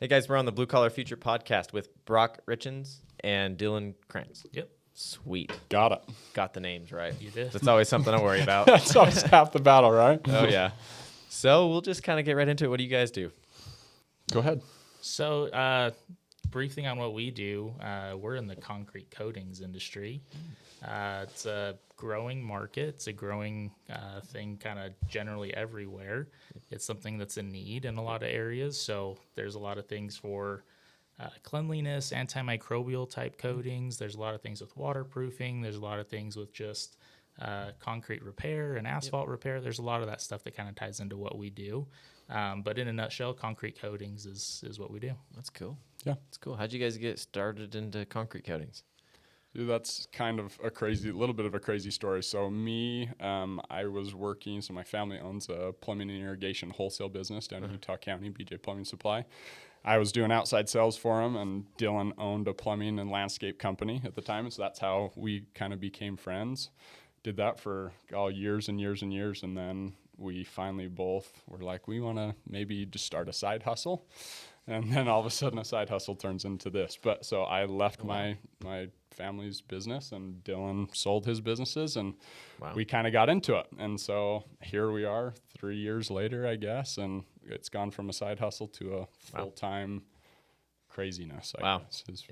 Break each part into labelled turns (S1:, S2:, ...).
S1: Hey guys, we're on the Blue Collar Future podcast with Brock Richins and Dylan Krantz.
S2: Yep.
S1: Sweet.
S3: Got it.
S1: Got the names right.
S2: You did.
S1: That's always something to worry about.
S3: That's always half the battle, right?
S1: Oh, yeah. So we'll just kind of get right into it. What do you guys do?
S3: Go ahead.
S2: So, brief thing on what we do. We're in the concrete coatings industry. It's a growing market. It's a growing thing kind of generally everywhere. It's something that's in need in a lot of areas. So there's a lot of things for cleanliness, antimicrobial type coatings. There's a lot of things with waterproofing. There's a lot of things with just concrete repair and asphalt repair. There's a lot of that stuff that kind of ties into what we do. But in a nutshell, concrete coatings is what we do.
S1: That's cool.
S3: Yeah.
S1: That's cool. How'd you guys get started into concrete coatings?
S3: Dude, that's kind of little bit of a crazy story. So I was working, so my family owns a plumbing and irrigation wholesale business down in Utah County, BJ Plumbing Supply. I was doing outside sales for him, and Dylan owned a plumbing and landscape company at the time. So that's how we kind of became friends. Did that for years and years and years. And then we finally both were like, we want to maybe just start a side hustle. And then all of a sudden a side hustle turns into this. But so I left my family's business, and Dylan sold his businesses, and we kind of got into it. And so here we are 3 years later, I guess, and it's gone from a side hustle to a full-time craziness. I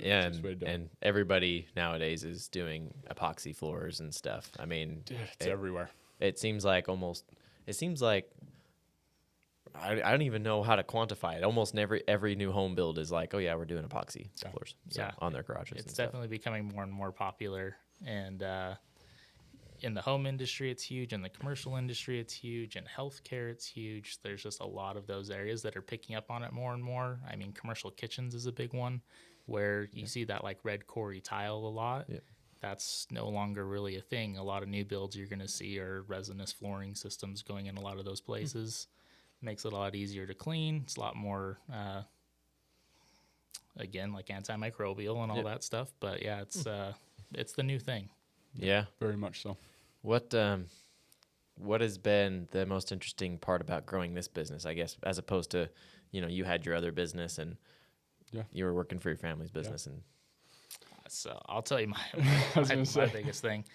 S3: guess,
S1: and everybody nowadays is doing epoxy floors and stuff. I mean,
S3: dude, it's everywhere.
S1: It seems like I don't even know how to quantify it. Almost every new home build is like, oh yeah, we're doing epoxy floors on their garages.
S2: It's definitely becoming more and more popular. And in the home industry, it's huge. In the commercial industry, it's huge. In healthcare, it's huge. There's just a lot of those areas that are picking up on it more and more. I mean, commercial kitchens is a big one where you see that like red quarry tile a lot. Yeah. That's no longer really a thing. A lot of new builds you're going to see are resinous flooring systems going in a lot of those places. Makes it a lot easier to clean. It's a lot more, again, like antimicrobial and all that stuff. But yeah, it's the new thing.
S1: Yeah,
S3: very much so.
S1: What has been the most interesting part about growing this business, I guess, as opposed to, you had your other business and you were working for your family's business and.
S2: So I'll tell you my biggest thing.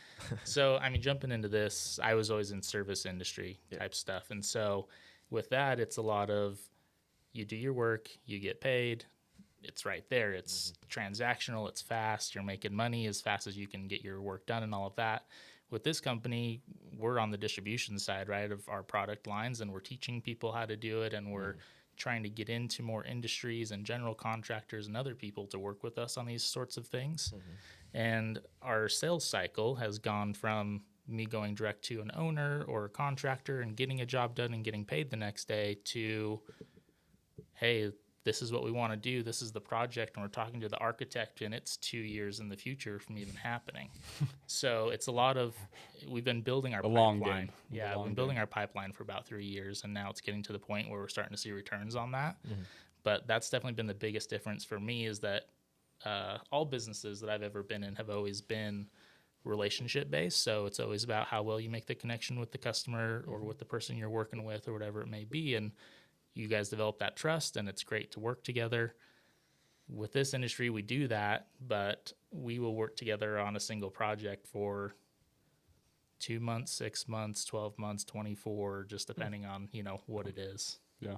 S2: So, I mean, jumping into this, I was always in service industry type stuff. And so with that, it's a lot of you do your work, you get paid. It's right there. It's transactional. It's fast. You're making money as fast as you can get your work done and all of that. With this company, we're on the distribution side, right, of our product lines, and we're teaching people how to do it, and we're trying to get into more industries and general contractors and other people to work with us on these sorts of things. And our sales cycle has gone from me going direct to an owner or a contractor and getting a job done and getting paid the next day to, hey, this is what we want to do. This is the project. And we're talking to the architect, and it's 2 years in the future from even happening. So it's a lot of, we've been building our pipeline. Yeah, we've been building our pipeline for about 3 years, and now it's getting to the point where we're starting to see returns on that. But that's definitely been the biggest difference for me is that all businesses that I've ever been in have always been relationship based. So it's always about how well you make the connection with the customer or with the person you're working with or whatever it may be. And you guys develop that trust, and it's great to work together. With this industry, we do that, but we will work together on a single project for 2 months, 6 months, 12 months, 24, just depending on, what it is.
S3: Yeah.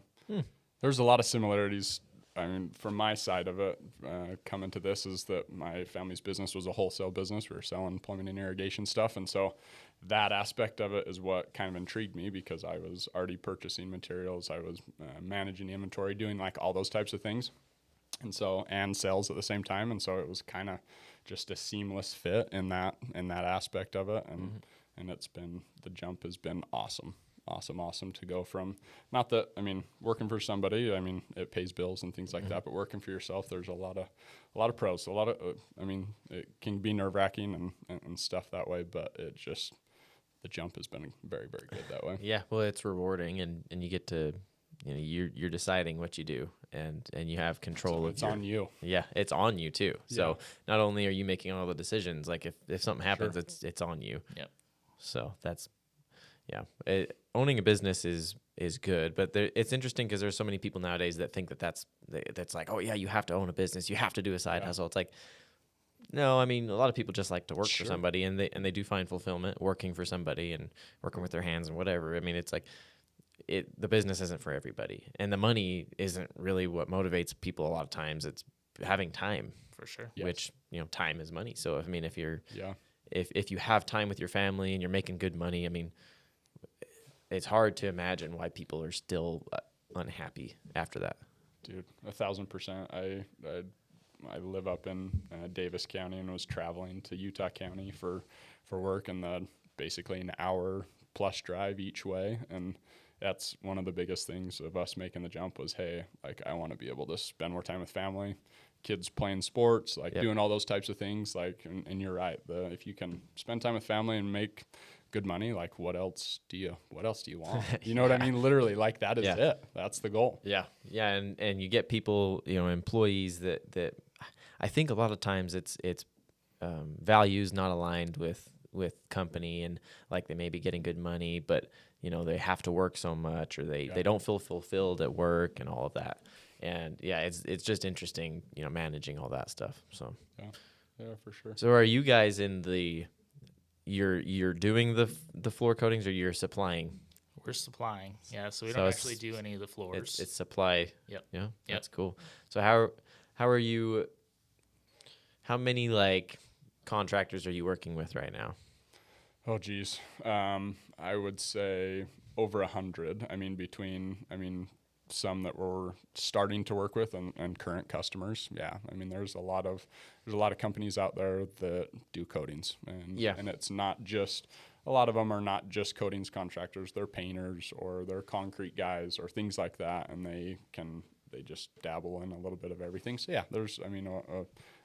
S3: There's a lot of similarities. I mean, from my side of it, coming to this is that my family's business was a wholesale business. We were selling plumbing and irrigation stuff. And so that aspect of it is what kind of intrigued me because I was already purchasing materials. I was managing inventory, doing like all those types of things. And sales at the same time. And so it was kind of just a seamless fit in that aspect of it. And the jump has been awesome. Awesome to go from, not that, I mean, working for somebody, I mean, it pays bills and things like that, but working for yourself, there's a lot of pros, it can be nerve wracking and stuff that way, but the jump has been very, very good that way.
S1: Yeah. Well, it's rewarding and you get to, you're deciding what you do and you have control of
S3: it's on you.
S1: Yeah. It's on you too. So not only are you making all the decisions, like if something happens, it's on you.
S2: Yep.
S1: So that's, owning a business is is good. But it's interesting because there's so many people nowadays that think that's like, oh yeah, you have to own a business, you have to do a side hustle. It's like, no, I mean, a lot of people just like to work for somebody, and they do find fulfillment working for somebody and working with their hands and whatever. I mean, it's like the business isn't for everybody, and the money isn't really what motivates people a lot of times. It's having time,
S2: for sure.
S1: Which, time is money. So I mean, if you're if you have time with your family and you're making good money, I mean, it's hard to imagine why people are still unhappy after that.
S3: Dude, 1,000%. I live up in Davis County and was traveling to Utah County for work, and basically an hour plus drive each way. And that's one of the biggest things of us making the jump was, hey, like, I want to be able to spend more time with family, kids playing sports, like doing all those types of things. Like, and you're right. If you can spend time with family and make good money, like what else do you want? You know what I mean? Literally, like that is it. That's the goal.
S1: Yeah. And you get people, employees that I think a lot of times it's values not aligned with company, and like they may be getting good money, but they have to work so much, or they don't feel fulfilled at work and all of that. And it's just interesting, managing all that stuff. So
S3: yeah, for sure.
S1: So are you guys in you're doing the floor coatings, or you're supplying?
S2: We're supplying. Yeah, so we don't actually do any of the floors.
S1: It's supply.
S2: Yep.
S1: Yeah, that's cool. So how are you? How many like contractors are you working with right now?
S3: Oh geez, I would say over 100. I mean, some that we're starting to work with and current customers. Yeah, I mean, there's a lot of companies out there that do coatings, and it's not just, a lot of them are not just coatings contractors. They're painters, or they're concrete guys, or things like that, and they just dabble in a little bit of everything. So yeah, there's,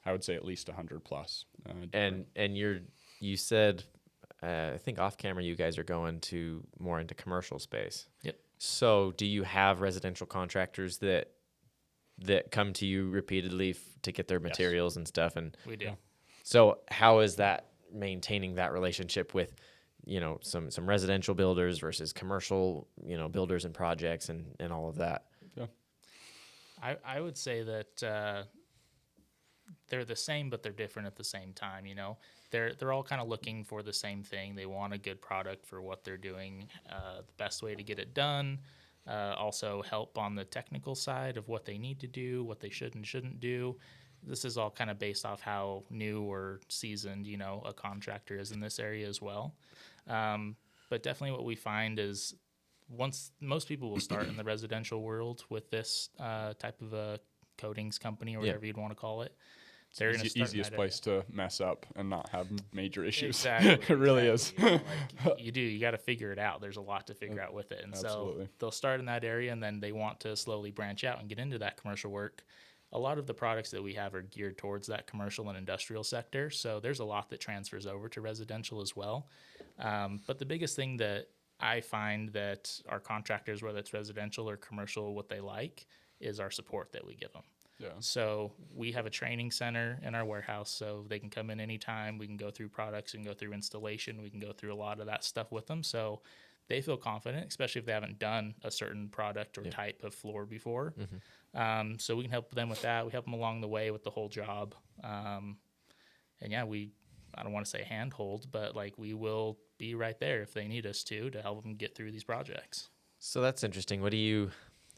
S3: I would say at least 100 plus.
S1: And you said, I think off camera, you guys are going more into commercial space.
S2: Yep.
S1: So do you have residential contractors that come to you repeatedly to get their materials and stuff? And
S2: we do.
S1: So how is that maintaining that relationship with, some residential builders versus commercial, builders and projects and all of that?
S3: Yeah.
S2: I would say that they're the same, but they're different at the same time. They're all kind of looking for the same thing. They want a good product for what they're doing, the best way to get it done. Also help on the technical side of what they need to do, what they should and shouldn't do. This is all kind of based off how new or seasoned, a contractor is in this area as well. But definitely what we find is most people will start in the residential world with this type of a coatings company, or whatever you'd want to call it.
S3: They're the easiest place to mess up and not have major issues.
S2: Exactly.
S3: It really is.
S2: You got to figure it out. There's a lot to figure out with it. And so they'll start in that area, and then they want to slowly branch out and get into that commercial work. A lot of the products that we have are geared towards that commercial and industrial sector. So there's a lot that transfers over to residential as well. But the biggest thing that I find that our contractors, whether it's residential or commercial, what they like is our support that we give them.
S3: Yeah.
S2: So we have a training center in our warehouse, so they can come in anytime. We can go through products and go through installation. We can go through a lot of that stuff with them. So they feel confident, especially if they haven't done a certain product or type of floor before. Mm-hmm. So we can help them with that. We help them along the way with the whole job. And I don't want to say handhold, but like we will be right there if they need us to help them get through these projects.
S1: So that's interesting.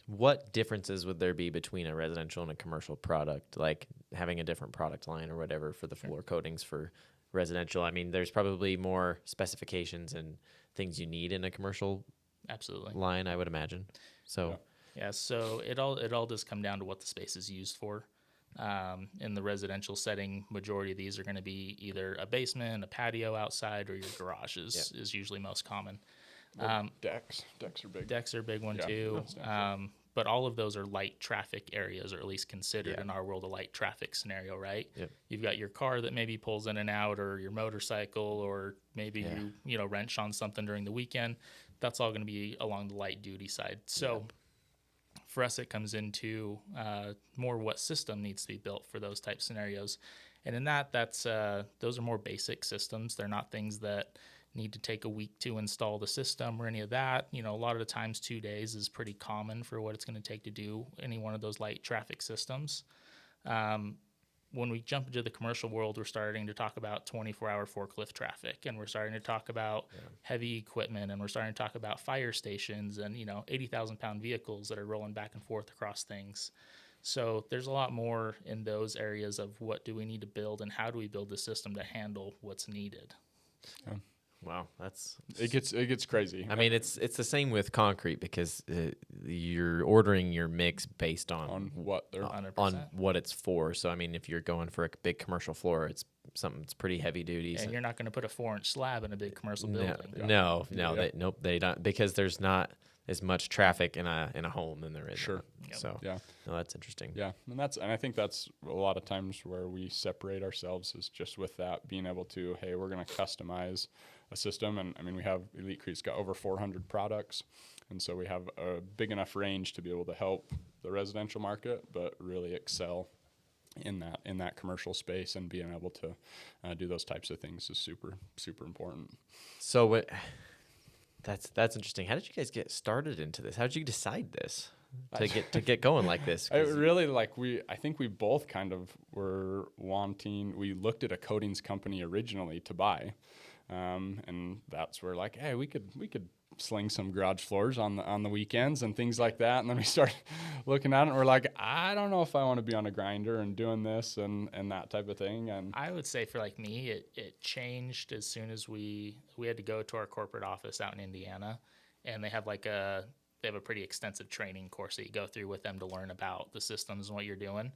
S1: What differences would there be between a residential and a commercial product, like having a different product line or whatever for the floor coatings for residential? I mean, there's probably more specifications and things you need in a commercial line, I would imagine. So
S2: so it all does come down to what the space is used for. In the residential setting, majority of these are going to be either a basement, a patio outside, or your garage is usually most common.
S3: Decks are big.
S2: Decks are a big one too. But all of those are light traffic areas, or at least considered in our world a light traffic scenario, right?
S1: Yep.
S2: You've got your car that maybe pulls in and out, or your motorcycle, or maybe you wrench on something during the weekend. That's all going to be along the light duty side. So for us, it comes into more what system needs to be built for those type scenarios. And in that's those are more basic systems. They're not things that need to take a week to install the system or any of that. A lot of the times 2 days is pretty common for what it's going to take to do any one of those light traffic systems. When we jump into the commercial world, we're starting to talk about 24-hour forklift traffic, and we're starting to talk about heavy equipment, and we're starting to talk about fire stations and 80,000-pound vehicles that are rolling back and forth across things. So there's a lot more in those areas of what do we need to build and how do we build the system to handle what's needed.
S3: Yeah.
S1: Wow,
S3: it gets crazy.
S1: I mean, it's the same with concrete because you're ordering your mix based on
S3: what they're
S1: on what it's for. So I mean, if you're going for a big commercial floor, it's something that's pretty heavy duty.
S2: And you're not going to put a 4-inch slab in a big commercial building.
S1: No, they don't, because there's not as much traffic in a home than there is.
S3: Sure.
S1: So no, that's interesting.
S3: Yeah, and I think that's a lot of times where we separate ourselves is just with that being able to, hey, we're going to customize a system. And I mean, we have Elite Creek's got over 400 products, and so we have a big enough range to be able to help the residential market, but really excel in that commercial space, and being able to do those types of things is super important.
S1: So that's interesting. How did you guys get started into this? How did you decide this to get going like this?
S3: I really I think we both kind of were wanting. We looked at a coatings company originally to buy. And that's where hey, we could sling some garage floors on the weekends and things like that. And then we started looking at it, and we're like, I don't know if I want to be on a grinder and doing this and that type of thing. And
S2: I would say for me, it changed as soon as we had to go to our corporate office out in Indiana, and they have a pretty extensive training course that you go through with them to learn about the systems and what you're doing.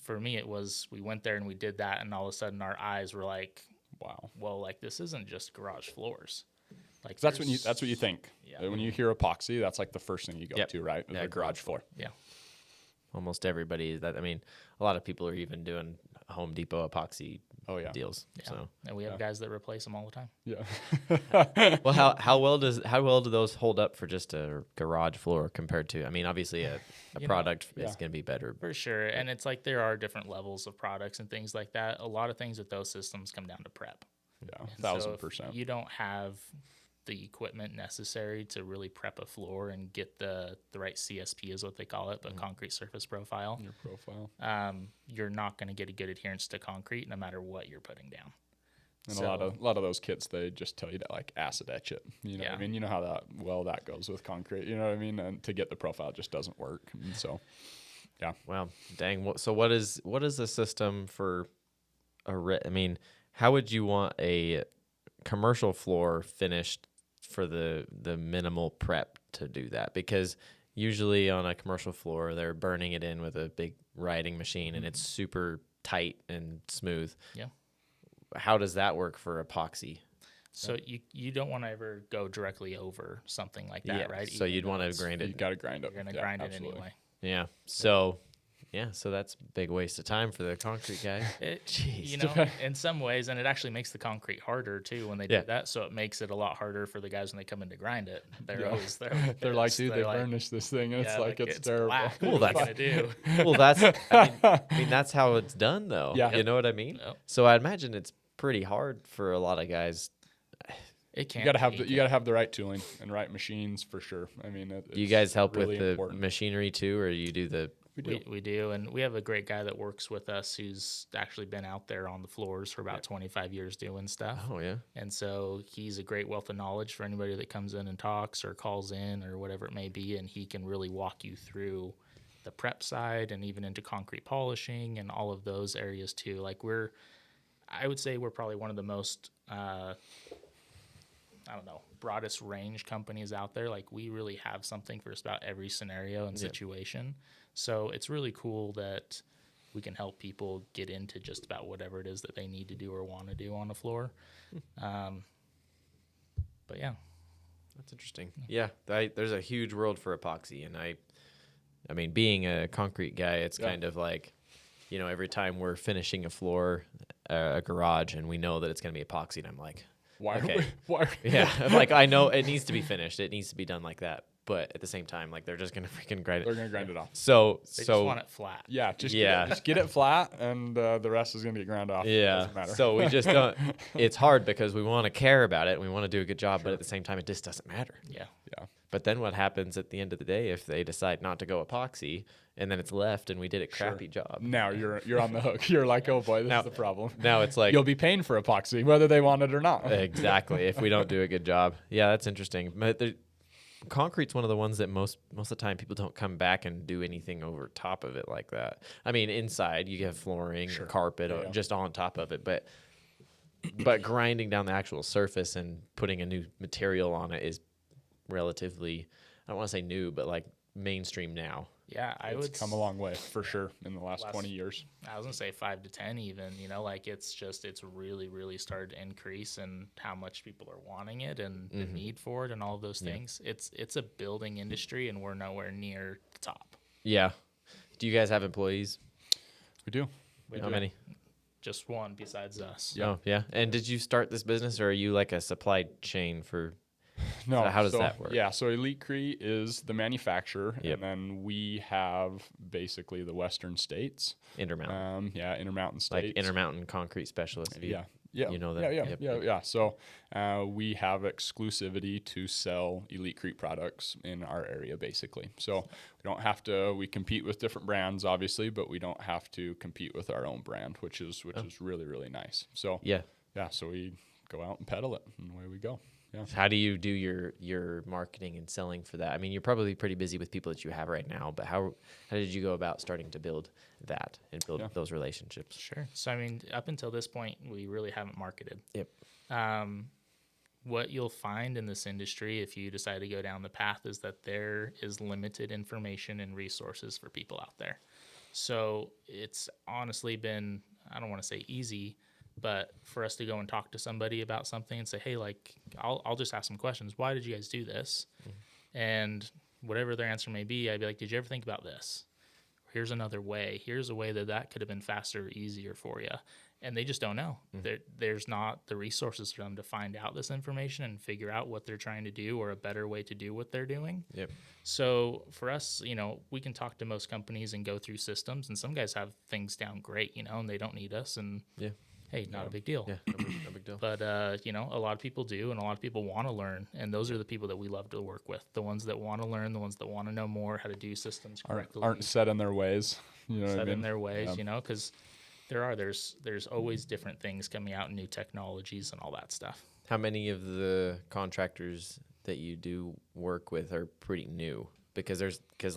S2: For me, it was, we went there and we did that, and all of a sudden our eyes were like, wow, well, this isn't just garage floors.
S3: That's what you think. Yeah. When you hear epoxy, that's the first thing you go to, right?
S1: Yeah,
S3: the garage floor.
S2: Yeah.
S1: Almost everybody is that. I mean, a lot of people are even doing Home Depot epoxy deals.
S2: Yeah.
S1: So
S2: and we have guys that replace them all the time.
S3: Yeah.
S1: Well, how well do those hold up for just a garage floor compared to? I mean, obviously a product is going to be better
S2: for sure. And it's there are different levels of products and things like that. A lot of things with those systems come down to prep.
S3: Yeah, 1,000%.
S2: So you don't have the equipment necessary to really prep a floor and get the right CSP is what they call it, but concrete surface profile.
S3: Your profile.
S2: You're not going to get a good adherence to concrete no matter what you're putting down.
S3: And a lot of those kits, they just tell you to acid etch it. What I mean? You know how that goes with concrete. You know what I mean? And to get the profile, it just doesn't work. And so, yeah.
S1: Wow, dang. So what is the system for I mean, how would you want a commercial floor finished for the minimal prep to do that? Because usually on a commercial floor, they're burning it in with a big riding machine, and it's super tight and smooth.
S2: Yeah.
S1: How does that work for epoxy?
S2: So you don't want to ever go directly over something like that, right?
S1: So you'd want to grind it.
S3: You got to grind it.
S2: You're going to grind it anyway.
S1: Yeah. So that's a big waste of time for the concrete guy.
S2: Jeez. In some ways, and it actually makes the concrete harder too when they do that. So it makes it a lot harder for the guys when they come in to grind it. They're
S3: like, dude, they burnished this thing, and it's terrible.
S2: Black.
S1: Well,
S2: that's gonna do.
S1: Well, I mean, that's how it's done, though.
S3: Yeah.
S1: You know what I mean?
S2: Yep.
S1: So I imagine it's pretty hard for a lot of guys.
S2: It can.
S3: You gotta have the right tooling and right machines for sure. I mean,
S1: do you guys help
S3: really
S1: with the
S3: important.
S1: machinery too, or you do the?
S2: We do, and we have a great guy that works with us who's actually been out there on the floors for about 25 years doing stuff.
S1: Oh, yeah.
S2: And so he's a great wealth of knowledge for anybody that comes in and talks or calls in or whatever it may be, and he can really walk you through the prep side and even into concrete polishing and all of those areas too. I would say we're probably one of the most, broadest range companies out there. We really have something for just about every scenario and situation. So it's really cool that we can help people get into just about whatever it is that they need to do or want to do on the floor. But yeah.
S1: That's interesting. Yeah. There's a huge world for epoxy. And I mean, being a concrete guy, it's kind of like, every time we're finishing a floor, a garage, and we know that it's going to be epoxied, I'm like,
S3: why?
S1: Yeah. I'm like, I know it needs to be finished. It needs to be done like that. but at the same time, like they're just gonna freaking grind it.
S3: They're gonna grind it off.
S1: So
S2: They just want it flat.
S3: Yeah, just
S1: Yeah.
S3: just get it flat, and the rest is gonna get ground off.
S1: yeah.
S3: Doesn't matter.
S1: So we just don't. It's hard because we want to care about it and we want to do a good job, but at the same time, it just doesn't matter.
S2: Yeah.
S3: Yeah.
S1: But then what happens at the end of the day if they decide not to go epoxy and then it's left and we did a crappy job?
S3: Now you're on the hook. You're like, oh boy, this is the problem.
S1: Now it's like
S3: You'll be paying for epoxy whether they want it or not.
S1: exactly if we don't do a good job. Yeah, that's interesting. But concrete's one of the ones that most of the time people don't come back and do anything over top of it like that. I mean, inside you have flooring, or carpet, just on top of it, but grinding down the actual surface and putting a new material on it is relatively, I don't want to say new, but like mainstream now.
S2: Yeah,
S3: It's come a long way for sure in the last 20 years.
S2: I was gonna say 5 to 10 even, like it's really, really started to increase in how much people are wanting it and the need for it and all of those things. It's a building industry and we're nowhere near the top.
S1: Yeah. Do you guys have employees?
S3: We do.
S1: How many?
S2: Just one besides us.
S1: Oh, yeah. And did you start this business or are you like a supply chain for...
S3: No.
S1: So how does that work?
S3: Yeah, so Elitecrete is the manufacturer,
S1: Yep.
S3: and then we have basically the Western states.
S1: Intermountain.
S3: Intermountain states.
S1: Like Intermountain Concrete Specialist.
S3: Yeah.
S1: You know that.
S3: Yeah. So we have exclusivity to sell Elitecrete products in our area, basically. So we don't have to. We compete with different brands, obviously, but we don't have to compete with our own brand, which is really, really nice. So
S1: yeah.
S3: So we go out and peddle it, and away we go. Yeah.
S1: How do you do your marketing and selling for that? I mean, you're probably pretty busy with people that you have right now, but how did you go about starting to build that and build those relationships?
S2: Sure. So, I mean, up until this point, we really haven't marketed.
S1: Yep.
S2: What you'll find in this industry, if you decide to go down the path, is that there is limited information and resources for people out there. So it's honestly been, I don't want to say easy, but for us to go and talk to somebody about something and say, hey, like, I'll just ask some questions. Why did you guys do this? And whatever their answer may be, I'd be like, did you ever think about this? Here's another way. Here's a way that could have been faster or easier for you. And they just don't know. There's not the resources for them to find out this information and figure out what they're trying to do or a better way to do what they're doing.
S1: Yep.
S2: So for us, we can talk to most companies and go through systems, and some guys have things down great, and they don't need us. And hey, not a big deal.
S1: Yeah, no big deal.
S2: But, a lot of people do, and a lot of people want to learn. And those are the people that we love to work with, the ones that want to learn, the ones that want to know more, how to do systems correctly.
S3: Aren't set in their ways.
S2: Set in their ways, because there's always different things coming out, new technologies and all that stuff.
S1: How many of the contractors that you do work with are pretty new? Because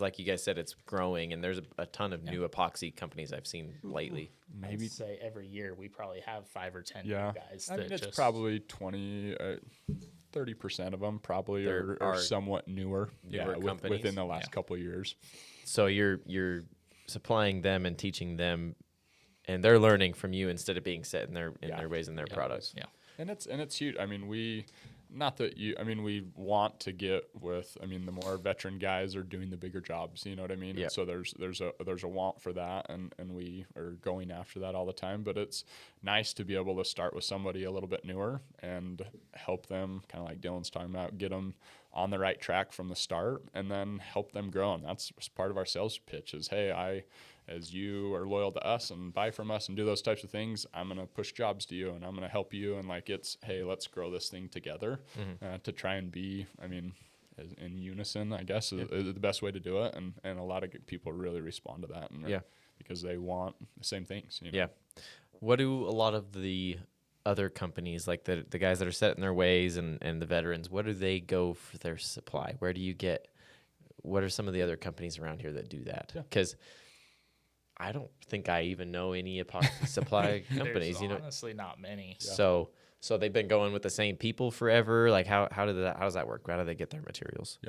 S1: like you guys said, it's growing, and there's a ton of new epoxy companies I've seen lately.
S2: Maybe say every year we probably have 5 or 10 new guys.
S3: I mean, it's probably 30% of them probably are somewhat newer. Within the last couple of years.
S1: So you're supplying them and teaching them, and they're learning from you instead of being set in their ways and their products.
S2: Yeah,
S3: and it's huge. I mean, we want to get with. I mean, the more veteran guys are doing the bigger jobs. You know what I mean?
S1: Yeah.
S3: So there's a want for that, and we are going after that all the time. But it's nice to be able to start with somebody a little bit newer and help them, kind of like Dylan's talking about, get them on the right track from the start, and then help them grow. And that's part of our sales pitch is, hey, as you are loyal to us and buy from us and do those types of things, I'm going to push jobs to you and I'm going to help you. And hey, let's grow this thing together to try and be, in unison, I guess, is the best way to do it. And a lot of people really respond to that because they want the same things.
S1: Yeah. What do a lot of the other companies, like the guys that are set in their ways and the veterans, what do they go for their supply? What are some of the other companies around here that do that? Because I don't think I even know any epoxy supply companies.
S2: There's honestly not many.
S1: So they've been going with the same people forever. Like how does that work? How do they get their materials?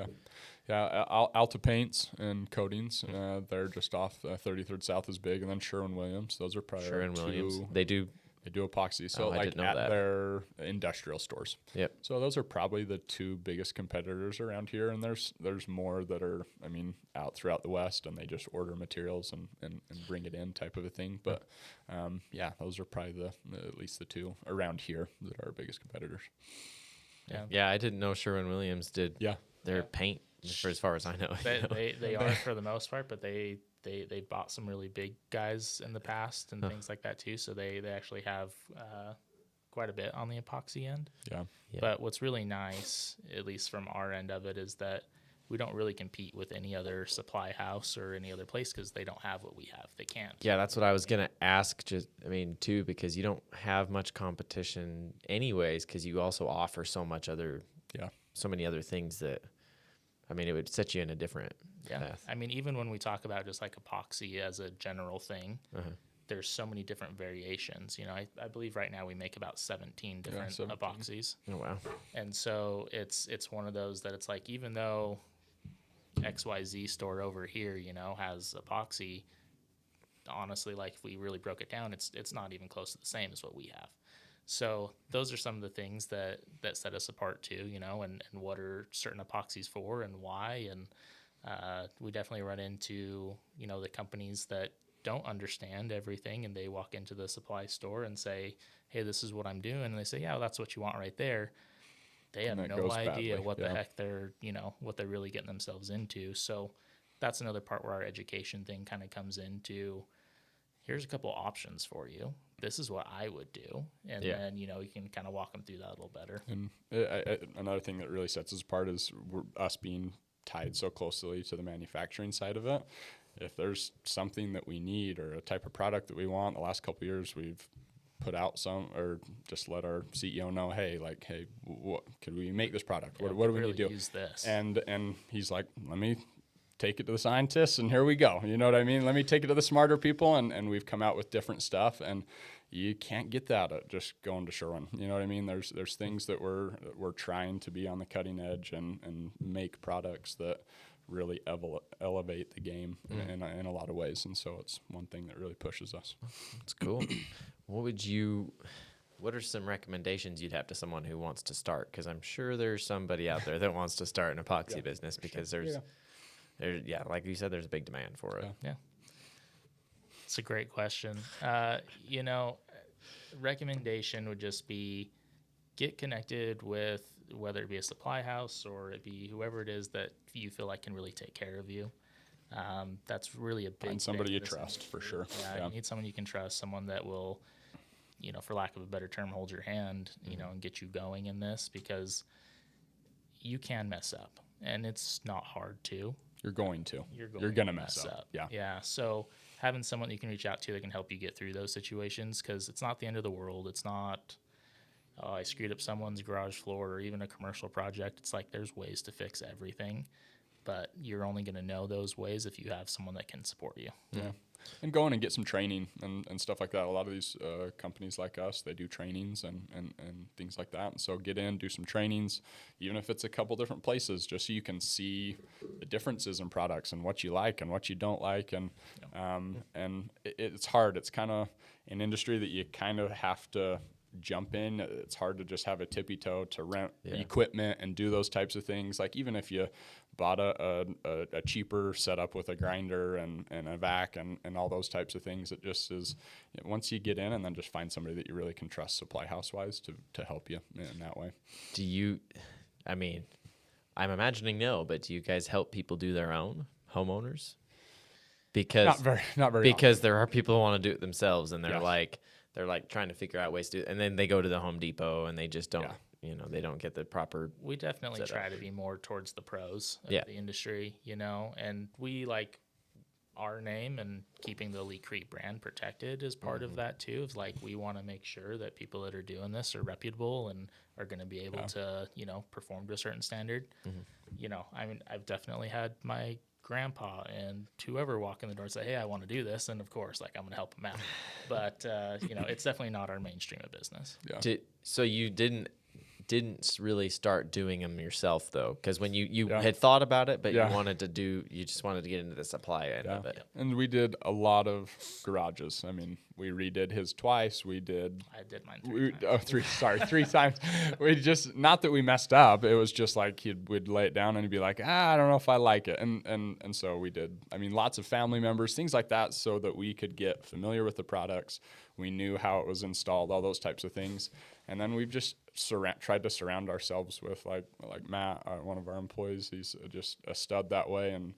S3: Alta Paints and Coatings. They're just off 33rd South is big, and then Sherwin-Williams. Those are probably
S1: Sherwin-Williams.
S3: They do epoxy. So their industrial stores.
S1: Yep.
S3: So those are probably the two biggest competitors around here, and there's more that are out throughout the West, and they just order materials and bring it in type of a thing. But those are probably at least the two around here that are our biggest competitors.
S1: Yeah, I didn't know Sherwin-Williams did their paint for as far as I know.
S2: They are for the most part, but they bought some really big guys in the past and things like that too. So they actually have quite a bit on the epoxy end.
S3: Yeah.
S2: But what's really nice, at least from our end of it, is that we don't really compete with any other supply house or any other place because they don't have what we have. They can't.
S1: Yeah, that's what I was gonna ask. Too, because you don't have much competition anyways, because you also offer so many other things that, it would set you in a different path.
S2: Even when we talk about just like epoxy as a general thing, there's so many different variations. I believe right now we make about 17 different
S3: 17.
S2: epoxies.
S1: Oh, wow.
S2: And so it's one of those that it's like, even though XYZ store over here, has epoxy, honestly, like if we really broke it down, it's not even close to the same as what we have. So those are some of the things that set us apart too, and what are certain epoxies for and why. And we definitely run into, the companies that don't understand everything, and they walk into the supply store and say, hey, this is what I'm doing. And they say, yeah, well, that's what you want right there. They have no idea what the heck they're, what they're really getting themselves into. So that's another part where our education thing kind of comes into, here's a couple options for you. This is what I would do. And then, you can kind of walk them through that a little better.
S3: And another thing that really sets us apart is us being tied so closely to the manufacturing side of it. If there's something that we need or a type of product that we want, the last couple of years we've put out some, or just let our CEO know, hey, what could we make this product? What do we need to do?
S2: Use this.
S3: And he's like, let me take it to the scientists, and here we go. You know what I mean? Let me take it to the smarter people, and we've come out with different stuff, and you can't get that at just going to Sherwin. You know what I mean? There's things that we're trying to be on the cutting edge and make products that really elevate the game in a lot of ways, and so it's one thing that really pushes us.
S1: That's cool. What are some recommendations you'd have to someone who wants to start? Because I'm sure there's somebody out there that wants to start an epoxy business, because there's like you said, there's a big demand for it.
S2: Yeah. It's a great question. Recommendation would just be get connected with, whether it be a supply house or it be whoever it is that you feel like can really take care of you. That's really a big
S3: Find somebody you
S2: thing.
S3: trust, for sure.
S2: Yeah, you need someone you can trust, someone that will, for lack of a better term, hold your hand, and get you going in this, because you can mess up, and it's not hard to.
S3: You're going to mess up.
S2: Yeah. So having someone you can reach out to that can help you get through those situations, because it's not the end of the world. It's not, oh, I screwed up someone's garage floor or even a commercial project. It's like there's ways to fix everything, but you're only going to know those ways if you have someone that can support you.
S3: Yeah. And go in and get some training and stuff like that. A lot of these companies like us, they do trainings and things like that. And so get in, do some trainings, even if it's a couple different places, just so you can see the differences in products and what you like and what you don't like. And it's hard. It's kind of an industry that you kind of have to jump in. It's hard to just have a tippy toe to rent equipment and do those types of things. Like even if you bought a cheaper setup with a grinder and a vac and all those types of things, it just is, once you get in, and then just find somebody that you really can trust supply house wise to help you in that way.
S1: Do you, I'm imagining no, but do you guys help people do their own, homeowners? Because
S3: not very
S1: because
S3: often.
S1: There are people who want to do it themselves, and they're like trying to figure out ways to do it, and then they go to the Home Depot and they just don't they don't get the proper.
S2: We definitely try to be more towards the pros of the industry, and we like our name, and keeping the Elite Creek brand protected is part of that too. It's like we want to make sure that people that are doing this are reputable and are going to be able to perform to a certain standard. I've definitely had my grandpa and whoever walk in the door and say, hey, I want to do this, and of course, I'm going to help them out. But it's definitely not our mainstream of business.
S1: So you didn't really start doing them yourself, though, because when you had thought about it, but you just wanted to get into the supply end of it.
S3: And we did a lot of garages. We redid his twice. I did
S2: mine
S3: three times. We just, not that we messed up. It was just like we'd lay it down and he'd be like, I don't know if I like it. And so we did, lots of family members, things like that, so that we could get familiar with the products. We knew how it was installed, all those types of things. And then we've just tried to surround ourselves with like Matt, one of our employees. He's just a stud that way, and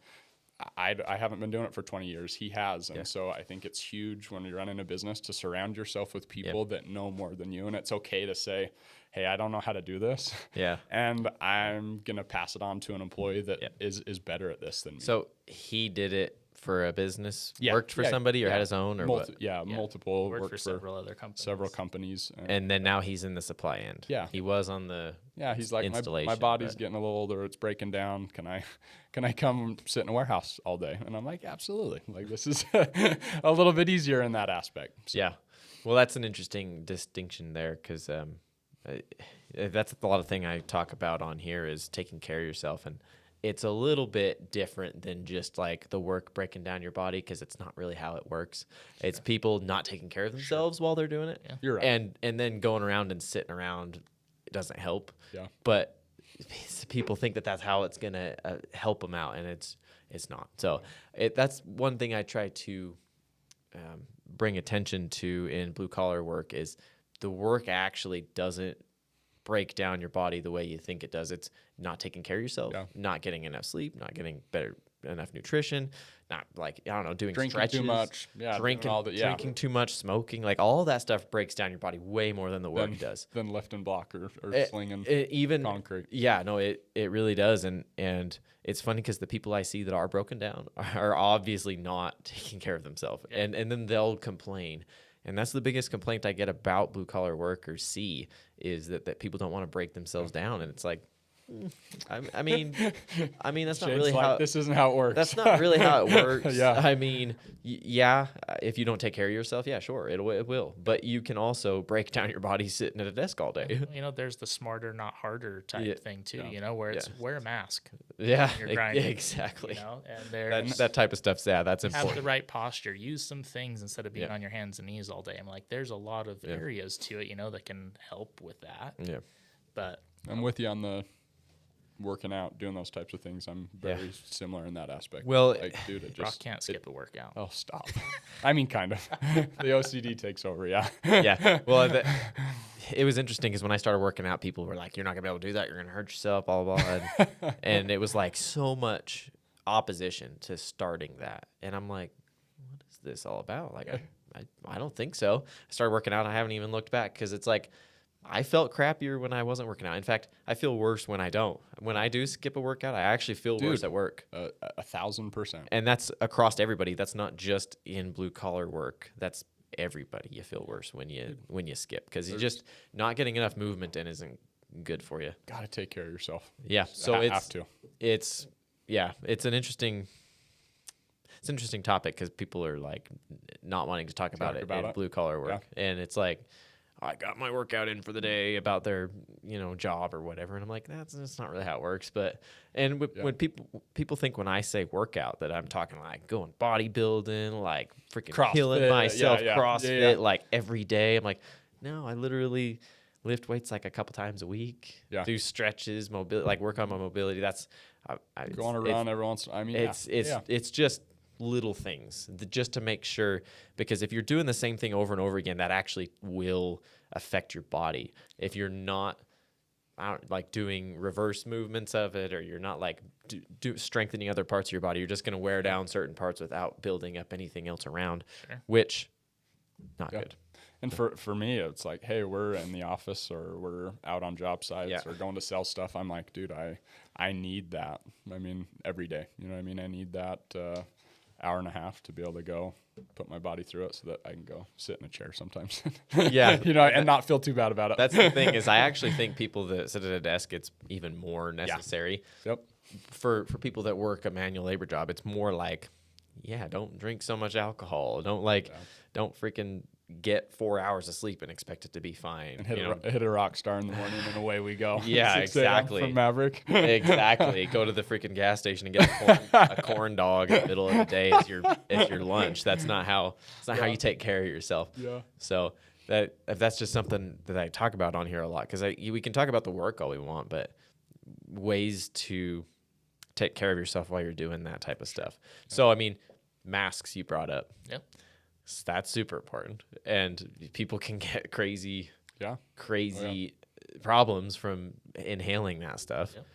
S3: I haven't been doing it for 20 years. He has. And so I think it's huge when you're running a business to surround yourself with people that know more than you. And it's okay to say, hey, I don't know how to do this.
S1: Yeah.
S3: And I'm going to pass it on to an employee that is better at this than me.
S1: So he did it for a business, worked for somebody or had his own or what?
S3: Multiple.
S2: Worked for several other companies.
S3: Several companies.
S1: And then now he's in the supply end.
S3: Yeah.
S1: He was on the
S3: he's like,
S1: installation,
S3: my body's getting a little older. It's breaking down. Can I come sit in a warehouse all day? And I'm like, absolutely. Like, this is a little bit easier in that aspect. So.
S1: Yeah. Well, that's an interesting distinction there because that's a lot of thing I talk about on here is taking care of yourself. And it's a little bit different than just like the work breaking down your body because it's not really how it works. It's people not taking care of themselves while they're doing it.
S3: Yeah. You're right.
S1: And then going around and sitting around, it doesn't help.
S3: Yeah.
S1: But people think that that's how it's going to help them out, and it's not. So that's one thing I try to bring attention to in blue collar work is the work actually doesn't break down your body the way you think it does. It's not taking care of yourself, not getting enough sleep, not getting enough nutrition, not like, I don't know, drinking stretches,
S3: too much,
S1: drinking too much, smoking, like all that stuff breaks down your body way more than the work does.
S3: Than lifting block or slinging
S1: even
S3: concrete.
S1: Yeah, no, it really does. And it's funny because the people I see that are broken down are obviously not taking care of themselves. Yeah. And then they'll complain. And that's the biggest complaint I get about blue collar work or see is that people don't want to break themselves down. And it's like, I mean, that's not really how.
S3: This isn't how it works.
S1: That's not really how it works.
S3: Yeah.
S1: I mean, if you don't take care of yourself, sure, it will. But you can also break down your body sitting at a desk all day.
S2: There's the smarter, not harder type thing too. Where it's wear a mask.
S1: Yeah,
S2: you're grinding,
S1: exactly.
S2: And
S1: that type of stuff's that's important.
S2: Have the right posture. Use some things instead of being on your hands and knees all day. I'm like, there's a lot of areas to it, that can help with that.
S1: Yeah,
S3: but I'm with you on the working out, doing those types of things. I'm very similar in that aspect.
S1: Well,
S3: dude,
S2: Rock can't skip a workout.
S3: Oh, stop. I mean, kind of. The OCD takes over, yeah.
S1: Yeah. Well, it was interesting because when I started working out, people were like, you're not going to be able to do that. You're going to hurt yourself, blah, blah, blah. And it was like so much opposition to starting that. And I'm like, what is this all about? Like, I don't think so. I started working out. I haven't even looked back because it's like, I felt crappier when I wasn't working out. In fact, I feel worse when I don't. When I do skip a workout, I actually feel worse at work.
S3: 1,000%.
S1: And that's across everybody. That's not just in blue collar work. That's everybody. You feel worse when you skip because you're just not getting enough movement in isn't good for you.
S3: Got to take care of yourself.
S1: Yeah. So
S3: it's
S1: an interesting topic because people are like not wanting to talk about it in blue collar work, and it's like. I got my workout in for the day about their, job or whatever. And I'm like, that's not really how it works. But, when people think when I say workout that I'm talking like going bodybuilding, like freaking
S3: CrossFit,
S1: killing myself, CrossFit, like every day. I'm like, no, I literally lift weights like a couple times a week, do stretches, mobility, like work on my mobility. That's,
S3: go on a run every once. I mean,
S1: it's just little things just to make sure, because if you're doing the same thing over and over again, that actually will affect your body. If you're not like doing reverse movements of it, or you're not like strengthening other parts of your body, you're just going to wear down certain parts without building up anything else around, which not good.
S3: And for me, it's like, hey, we're in the office or we're out on job sites or going to sell stuff. I'm like, dude, I need that. I mean, every day, you know what I mean? I need that hour and a half to be able to go put my body through it so that I can go sit in a chair sometimes. And not feel too bad about it.
S1: That's the thing is I actually think people that sit at a desk, it's even more necessary.
S3: Yep.
S1: For people that work a manual labor job, it's more like, don't drink so much alcohol. Don't freaking get 4 hours of sleep and expect it to be fine.
S3: And hit a rock star in the morning and away we go.
S1: Yeah, exactly.
S3: From Maverick.
S1: Exactly. Go to the freaking gas station and get a corn dog in the middle of the day as your lunch. That's not how how you take care of yourself.
S3: Yeah.
S1: So that's just something that I talk about on here a lot, because we can talk about the work all we want, but ways to take care of yourself while you're doing that type of stuff. So I mean, masks you brought up.
S2: Yep.
S1: That's super important, and people can get crazy problems from inhaling that stuff.
S2: Yep.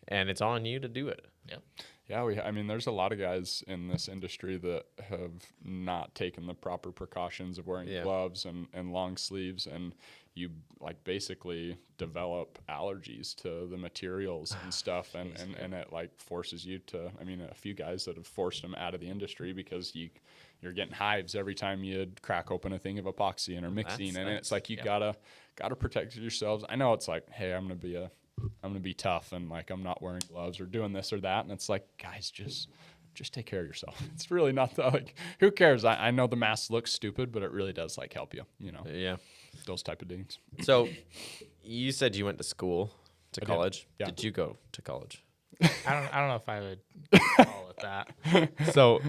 S1: And it's on you to do it.
S2: Yep.
S3: Yeah, I mean, there's a lot of guys in this industry that have not taken the proper precautions of wearing gloves and long sleeves, and you like basically develop allergies to the materials and stuff, and it like forces you to. I mean, a few guys that have forced them out of the industry because you're getting hives every time you crack open a thing of epoxy and are mixing, and it's like you gotta protect yourselves. I know it's like, hey, I'm gonna be tough and like I'm not wearing gloves or doing this or that, and it's like, guys, just take care of yourself. It's really not that, like, who cares? I know the mask looks stupid, but it really does like help you,
S1: Yeah.
S3: those type of things.
S1: So you said you went to school, to college.
S3: Yeah.
S1: Did you go to college?
S2: I don't know if I would call it that.
S1: So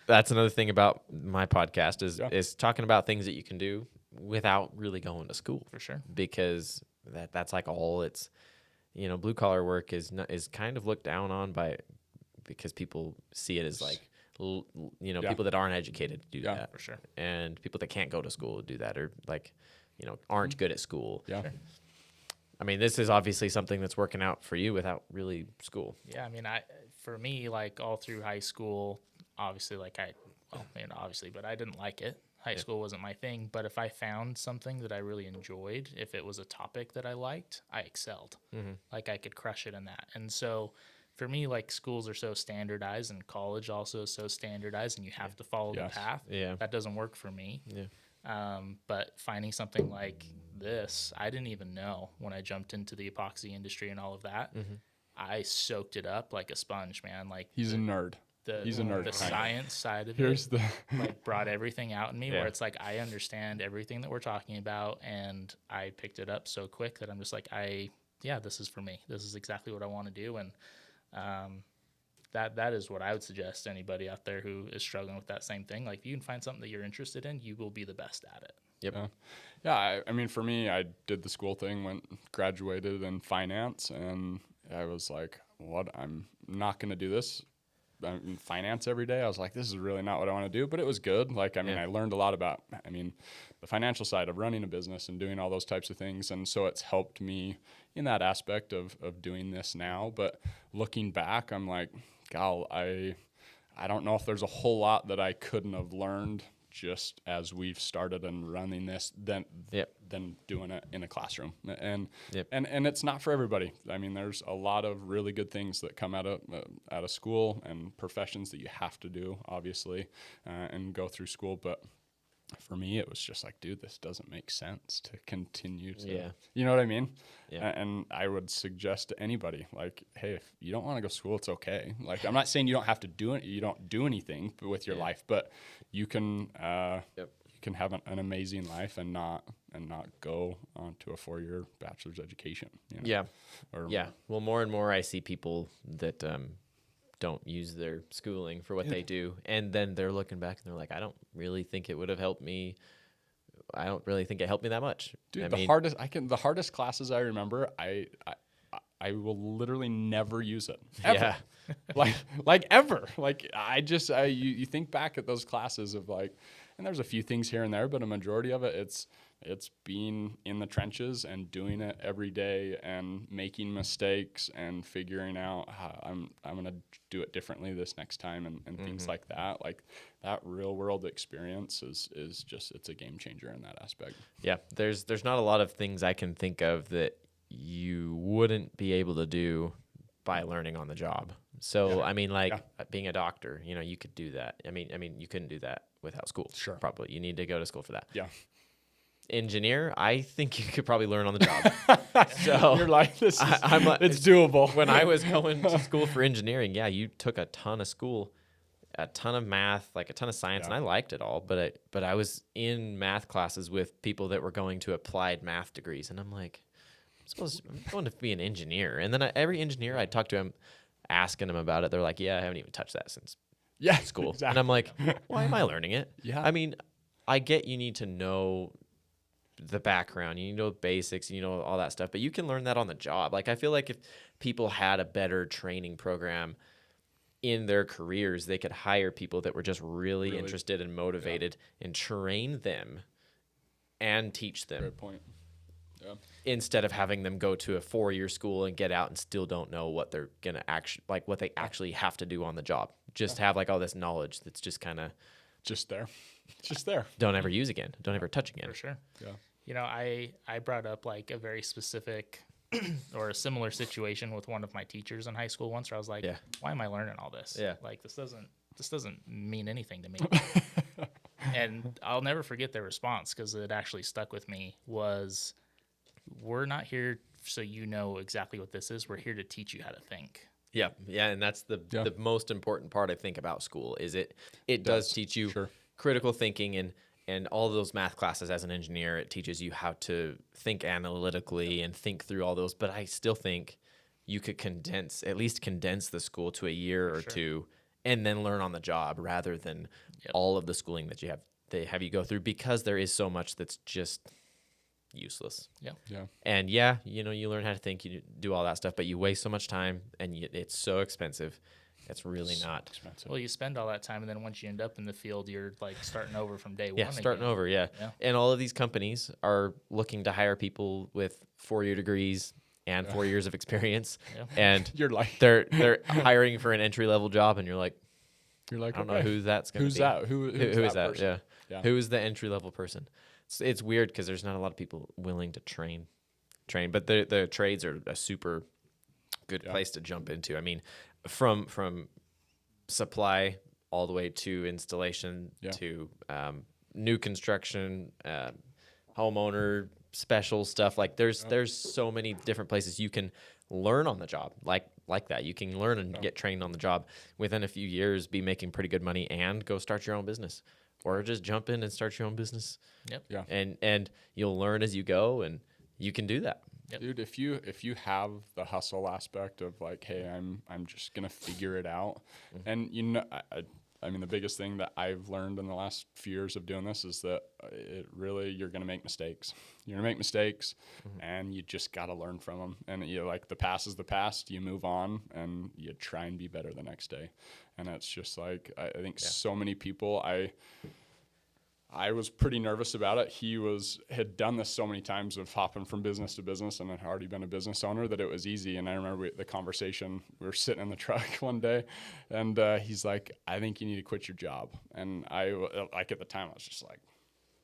S1: that's another thing about my podcast is talking about things that you can do without really going to school.
S2: For sure.
S1: Because that's like all it's, blue collar work is kind of looked down on because people see it as like, people that aren't educated do that.
S2: For sure.
S1: And people that can't go to school do that, or like, aren't good at school.
S3: Yeah.
S2: Sure.
S1: I mean, this is obviously something that's working out for you without really school.
S2: Yeah. I mean, for me, like all through high school, obviously, but I didn't like it. High school wasn't my thing, but if I found something that I really enjoyed, if it was a topic that I liked, I excelled.
S1: Mm-hmm.
S2: Like I could crush it in that. And so for me, like schools are so standardized and college also is so standardized and you have to follow the path.
S1: Yeah.
S2: That doesn't work for me.
S1: Yeah.
S2: But finding something like this, I didn't even know when I jumped into the epoxy industry and all of that.
S1: Mm-hmm.
S2: I soaked it up like a sponge, man. Like
S3: He's a nerd. He's a nerd.
S2: The science side of
S3: Here's
S2: it like brought everything out in me where it's like I understand everything that we're talking about, and I picked it up so quick that I'm just like, this is for me. This is exactly what I want to do, and that is what I would suggest to anybody out there who is struggling with that same thing. Like if you can find something that you're interested in, you will be the best at it.
S1: Yep.
S3: Yeah. I mean, for me, I did the school thing, graduated in finance, and I was like, what? I'm not going to do this. In finance every day. I was like, this is really not what I want to do, but it was good. Like, I mean, I learned a lot about, the financial side of running a business and doing all those types of things. And so it's helped me in that aspect of doing this now. But looking back, I'm like, God, I don't know if there's a whole lot that I couldn't have learned just as we've started and running this than doing it in a classroom. And it's not for everybody. I mean, there's a lot of really good things that come out of school and professions that you have to do, obviously, and go through school. But for me, it was just like, dude, this doesn't make sense to continue to, you know what I mean?
S1: Yeah.
S3: And I would suggest to anybody, like, hey, if you don't want to go to school, it's okay. Like, I'm not saying you don't have to do it. You don't do anything with your life, but you can, you can have an amazing life and not go on to a 4-year bachelor's education.
S1: Yeah. Well, more and more I see people that, don't use their schooling for what they do, and then they're looking back and they're like, I don't really think it would have helped me. I don't really think it helped me that much.
S3: Dude, the hardest classes I remember, I will literally never use it. Ever. Yeah. like ever. Like you think back at those classes of like, and there's a few things here and there, but a majority of it, it's being in the trenches and doing it every day and making mistakes and figuring out how I'm going to do it differently this next time and things like that. Like that real world experience is just, it's a game changer in that aspect.
S1: Yeah. There's not a lot of things I can think of that you wouldn't be able to do by learning on the job. So, I mean, being a doctor, you could do that. I mean, you couldn't do that without school.
S3: Sure.
S1: Probably. You need to go to school for that.
S3: Yeah.
S1: Engineer, I think you could probably learn on the job. So
S3: you're like, it's doable.
S1: When I was going to school for engineering, you took a ton of school, a ton of math, like a ton of science, and I liked it all. But I was in math classes with people that were going to applied math degrees, and I'm like, I'm going to be an engineer. And then every engineer I talked to him, asking them about it, they're like, I haven't even touched that since school. Exactly. And I'm like, why am I learning it? Yeah. I mean, I get you need to know the background, you know, basics, all that stuff, but you can learn that on the job. Like, I feel like if people had a better training program in their careers, they could hire people that were just really interested and motivated and train them and teach them.
S3: Great point.
S1: instead of having them go to a 4-year school and get out and still don't know what they're going to actually, like what they actually have to do on the job. Just have like all this knowledge that's just kind of
S3: just there.
S1: Don't ever use again. Don't ever touch again.
S2: For sure.
S3: Yeah.
S2: You know, I brought up like a very specific or a similar situation with one of my teachers in high school once, where I was like, why am I learning all this?
S1: Yeah.
S2: Like this doesn't mean anything to me. And I'll never forget their response, because it actually stuck with me, was, we're not here so you know exactly what this is. We're here to teach you how to think.
S1: Yeah. Yeah. And that's the most important part, I think, about school is it does teach you critical thinking, and all those math classes as an engineer, it teaches you how to think analytically and think through all those. But I still think you could condense the school to a year or two and then learn on the job, rather than all of the schooling that they have you go through, because there is so much that's just useless.
S3: Yeah.
S1: And you learn how to think, you do all that stuff, but you waste so much time, and it's so expensive. It's really not
S3: expensive.
S2: Well, you spend all that time, and then once you end up in the field, you're like starting over from day one.
S1: Yeah, starting over, yeah. And all of these companies are looking to hire people with 4-year degrees and 4 years of experience. And
S3: you're like,
S1: they're hiring for an entry-level job, and you're like,
S3: I don't
S1: know who that's going to be.
S3: Who is that?
S1: Person? Yeah. Who is the entry-level person? It's weird, because there's not a lot of people willing to train, but the trades are a super good place to jump into. I mean, from supply all the way to installation to new construction, homeowner special stuff. Like there's so many different places you can learn on the job, like that. You can learn and get trained on the job within a few years, be making pretty good money, and go start your own business, or just jump in and start your own business. And you'll learn as you go, and you can do that.
S3: Dude, if you have the hustle aspect of like, hey, I'm just gonna figure it out, and I mean, the biggest thing that I've learned in the last few years of doing this is that you're gonna make mistakes. You're gonna make mistakes, and you just gotta learn from them. And like, the past is the past. You move on, and you try and be better the next day. And it's just like, I think so many people. I was pretty nervous about it. He had done this so many times of hopping from business to business, and had already been a business owner, that it was easy. And I remember the conversation, we were sitting in the truck one day, and he's like, I think you need to quit your job. And at the time, I was just like,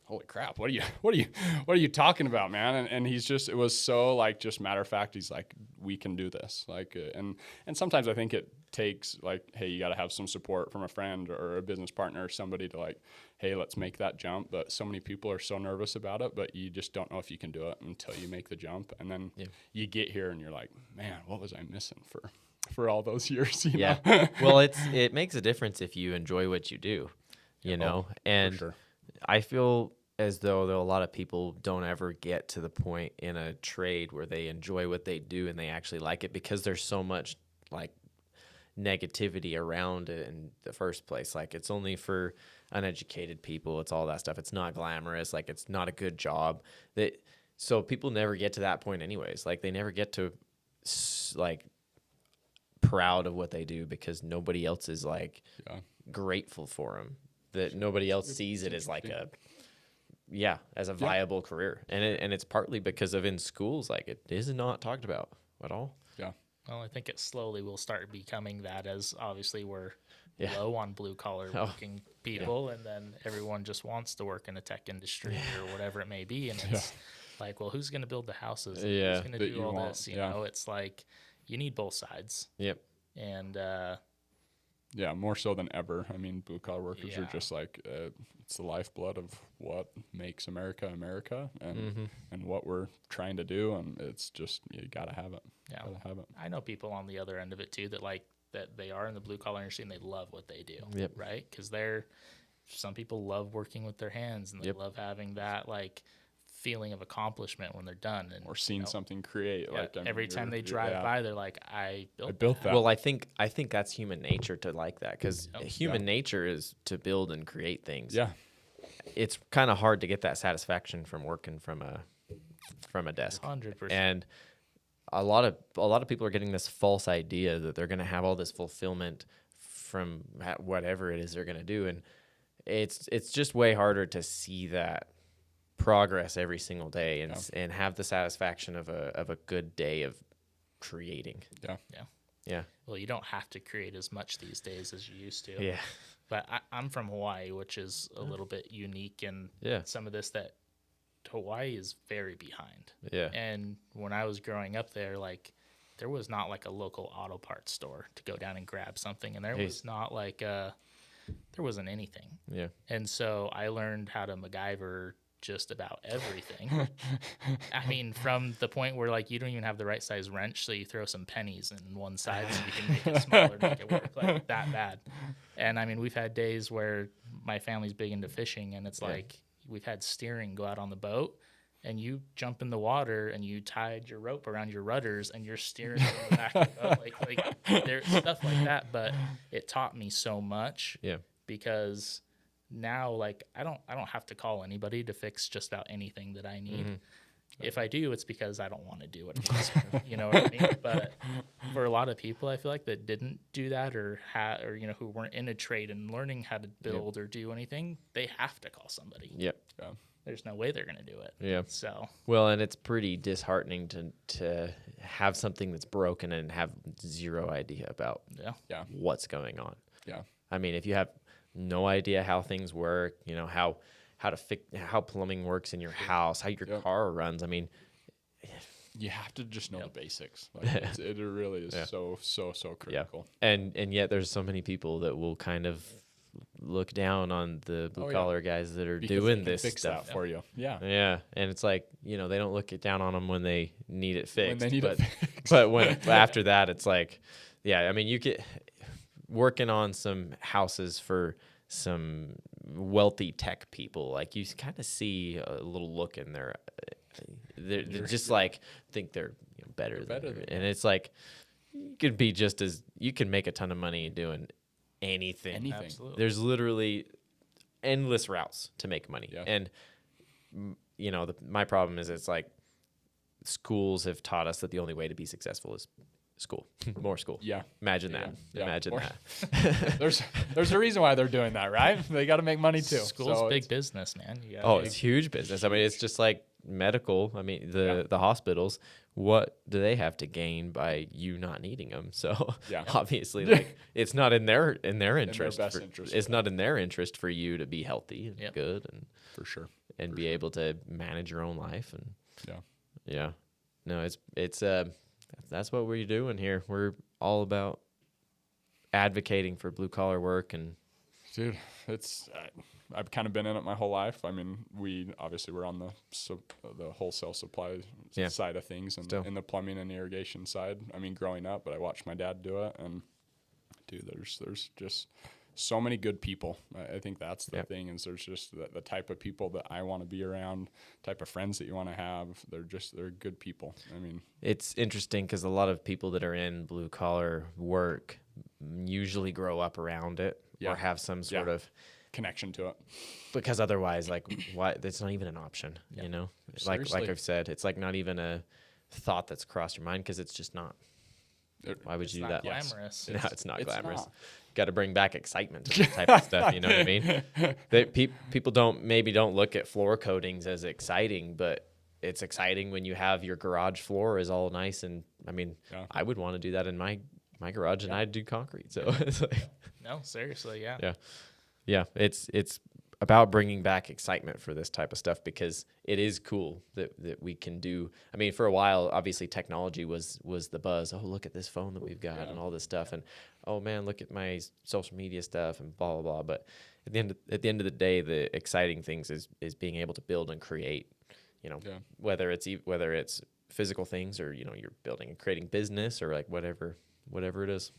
S3: holy crap, what are you talking about, man? And it was so like, just matter of fact. He's like, we can do this. Like, and sometimes I think it takes like, hey, you got to have some support from a friend or a business partner or somebody to like, hey, let's make that jump. But so many people are so nervous about it, but you just don't know if you can do it until you make the jump. And then you get here and you're like, man, what was I missing for all those years? You know?
S1: Well, it makes a difference if you enjoy what you do, you know? And
S3: for sure.
S1: I feel as though a lot of people don't ever get to the point in a trade where they enjoy what they do and they actually like it, because there's so much like negativity around it in the first place. Like, it's only for uneducated people. It's all that stuff. It's not glamorous. Like, it's not a good job. So people never get to that point anyways. Like, they never get to like proud of what they do, because nobody else is like grateful for them. That nobody else sees it as like as a viable career. And it's partly because of in schools, like, it is not talked about at all.
S3: Yeah.
S2: Well, I think it slowly will start becoming that, as obviously we're low on blue collar working people, and then everyone just wants to work in the tech industry or whatever it may be. And it's like, well, who's going to build the houses? Who's going to do all this? You know, it's like, you need both sides.
S1: Yep.
S2: And
S3: more so than ever. I mean, blue collar workers are just like, it's the lifeblood of what makes America America, and what we're trying to do. And it's just, you gotta have it.
S2: Yeah.
S3: Gotta have it.
S2: I know people on the other end of it too, that they are in the blue collar industry and they love what they do.
S1: Yep.
S2: Right. Cause some people love working with their hands, and they love having that like feeling of accomplishment when they're done, and
S3: or seeing something create. Like,
S2: every time they drive by, they're like, I
S3: built that.
S1: Well, I think that's human nature to like that, because human nature is to build and create things.
S3: Yeah.
S1: It's kind of hard to get that satisfaction from working from a desk.
S2: 100%.
S1: And a lot of people are getting this false idea that they're going to have all this fulfillment from whatever it is they're going to do, and it's just way harder to see that progress every single day and have the satisfaction of a good day of creating. Yeah.
S2: Well, you don't have to create as much these days as you used to.
S1: Yeah.
S2: But I'm from Hawaii, which is a little bit unique in some of this, that Hawaii is very behind.
S1: Yeah.
S2: And when I was growing up there, like, there was not like a local auto parts store to go down and grab something. And there was not like there wasn't anything.
S1: Yeah.
S2: And so I learned how to MacGyver just about everything. I mean, from the point where like you don't even have the right size wrench, so you throw some pennies in one side so you can make it smaller to make it work, like that bad. And I mean, we've had days where my family's big into fishing, and it's like we've had steering go out on the boat, and you jump in the water and you tied your rope around your rudders and you're steering in the back of the boat. Like there's stuff like that, but it taught me so much.
S1: Yeah.
S2: Because now, like, I don't have to call anybody to fix just about anything that I need. If I do, it's because I don't want to do it. You know what I mean? But for a lot of people, I feel like that didn't do that or you know, who weren't in a trade and learning how to build or do anything, they have to call somebody.
S1: Yep.
S3: Yeah.
S2: There's no way they're going to do it.
S1: Yeah.
S2: So.
S1: Well, and it's pretty disheartening to have something that's broken and have zero idea about what's going on.
S3: Yeah.
S1: I mean, if you have no idea how things work, you know, how to fix, how plumbing works in your house, how your car runs. I mean,
S3: you have to just know the basics. Like it really is so critical.
S1: Yeah. And yet there's so many people that will kind of look down on the blue collar guys that are doing this
S3: fix
S1: stuff
S3: that for you. Yeah.
S1: Yeah. And it's like, you know, they don't look it down on them when they need it fixed.
S3: When they need it fixed.
S1: But when after that, it's like, I mean, you get working on some houses for some wealthy tech people, like you kind of see a little look in their they're just like think they're better than and it's like you could be just as you can make a ton of money doing anything.
S2: Absolutely.
S1: There's literally endless routes to make money. And you know, my problem is it's like schools have taught us that the only way to be successful is school. More school.
S3: Yeah.
S1: Imagine that. Imagine that.
S3: There's a reason why they're doing that, right? They got to make money too.
S2: School's big business, man.
S1: It's huge business. I mean, it's just like medical. I mean, the hospitals, what do they have to gain by you not needing them? So obviously, like it's not in their interest.
S3: Their best interest.
S1: It's not in their interest for you to be healthy and good and
S3: for sure
S1: and be able to manage your own life and no, it's that's what we're doing here. We're all about advocating for blue collar work and
S3: dude, it's I've kind of been in it my whole life. I mean, we're on the wholesale supply side of things and in the plumbing and irrigation side. I mean, growing up, but I watched my dad do it, and dude, there's just so many good people. I think that's the thing, is there's just the type of people that I want to be around, type of friends that you want to have. They're good people. I mean,
S1: it's interesting because a lot of people that are in blue collar work usually grow up around it or have some sort of
S3: connection to it,
S1: because otherwise, like, why? That's not even an option. You know,
S3: Seriously.
S1: like I've said, it's like not even a thought that's crossed your mind because it's just not. Why would you do that?
S2: Glamorous.
S1: No, it's not glamorous. Got to bring back excitement to this type of stuff. You know what I mean? People don't look at floor coatings as exciting, but it's exciting when you have your garage floor is all nice. And I mean, I would want to do that in my garage, and I'd do concrete. So it's like,
S2: no, seriously,
S1: yeah. It's about bringing back excitement for this type of stuff, because it is cool that we can do. I mean, for a while, obviously technology was the buzz. Oh, look at this phone that we've got and all this stuff. And oh man, look at my social media stuff and blah, blah, blah. But at the end of the day, the exciting things is being able to build and create, you know, whether it's physical things or, you know, you're building and creating business or like whatever it is.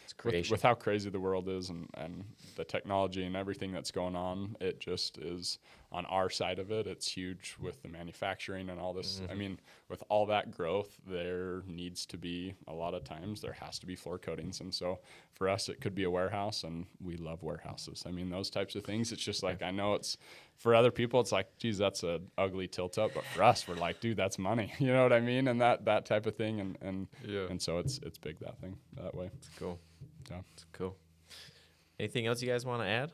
S1: It's creation.
S3: With how crazy the world is and the technology and everything that's going on, it just is on our side of it. It's huge with the manufacturing and all this. I mean, with all that growth, there needs to be, a lot of times there has to be floor coatings. And so for us, it could be a warehouse, and we love warehouses. I mean, those types of things, it's just like, I know it's, for other people, it's like, geez, that's an ugly tilt up. But for us, we're like, dude, that's money. You know what I mean? And that type of thing. And so it's big, that thing, that way.
S1: It's cool.
S3: Yeah.
S1: It's cool. Anything else you guys want to add?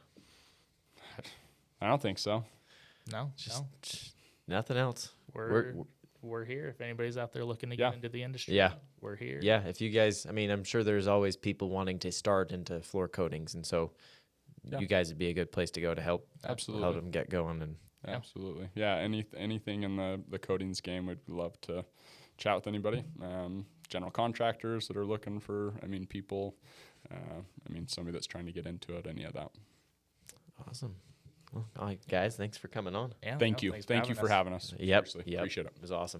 S3: I don't think so.
S2: No.
S1: Nothing else.
S2: We're here. If anybody's out there looking to get into the industry,
S1: yeah,
S2: we're here.
S1: Yeah, if you guys, I mean, I'm sure there's always people wanting to start into floor coatings, and so you guys would be a good place to go to help them get going. And
S3: absolutely, yeah. Anything in the coatings game, we'd love to chat with anybody. General contractors that are looking for, people. Somebody that's trying to get into it. Any of that.
S1: Awesome. Well, all right, guys, thanks for coming on.
S3: Yeah, thank you. Thank you for having us.
S1: Yep.
S3: Seriously, appreciate it.
S1: It was awesome.